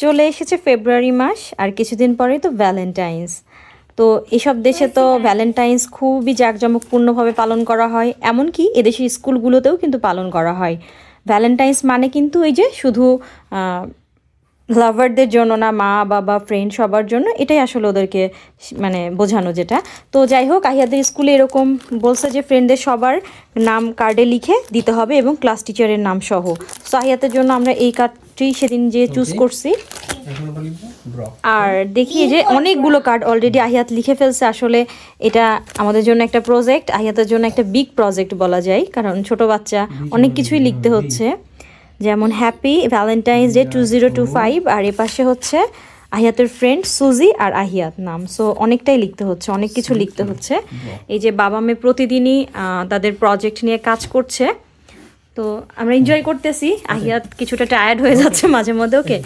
চলে এসেছে ফেব্রুয়ারি মাস আর কিছুদিন পরেই তো ভ্যালেন্টাইন্স। তো এসব দেশে তো ভ্যালেন্টাইন্স খুবই জাঁকজমকপূর্ণভাবে পালন করা হয়, এমনকি এদেশের স্কুলগুলোতেও কিন্তু পালন করা হয়। ভ্যালেন্টাইন্স মানে কিন্তু এই যে শুধু লাভারদের জন্য না, মা বাবা ফ্রেন্ড সবার জন্য, এটাই আসলে ওদেরকে মানে বোঝানো যেটা। তো যাই হোক, আহিয়াদের স্কুলে এরকম বলছে যে ফ্রেন্ডদের সবার নাম কার্ডে লিখে দিতে হবে এবং ক্লাস টিচারের নাম সহ। তো আহিয়াতের জন্য আমরা এই কার্ডটি সেদিন যে চুজ করছি। আর দেখি যে অনেকগুলো কার্ড অলরেডি আহিয়াত লিখে ফেলছে। আসলে এটা আমাদের জন্য একটা প্রজেক্ট, আহিয়াতের জন্য একটা বিগ প্রজেক্ট বলা যায়, কারণ ছোট বাচ্চা অনেক কিছুই লিখতে হচ্ছে। যেমন হ্যাপি ভ্যালেন্টাইন্স ডে 2025, আর এ পাশে হচ্ছে আহিয়াতের ফ্রেন্ড সুজি আর আহিয়াত নাম। সো অনেকটাই লিখতে হচ্ছে, অনেক কিছু লিখতে হচ্ছে। এই যে বাবা মেয়ে প্রতিদিনই তাদের প্রজেক্ট নিয়ে কাজ করছে, তো আমরা এনজয় করতেছি। আহিয়াত কিছুটা টায়ার্ড হয়ে যাচ্ছে মাঝে মধ্যে, ওকে।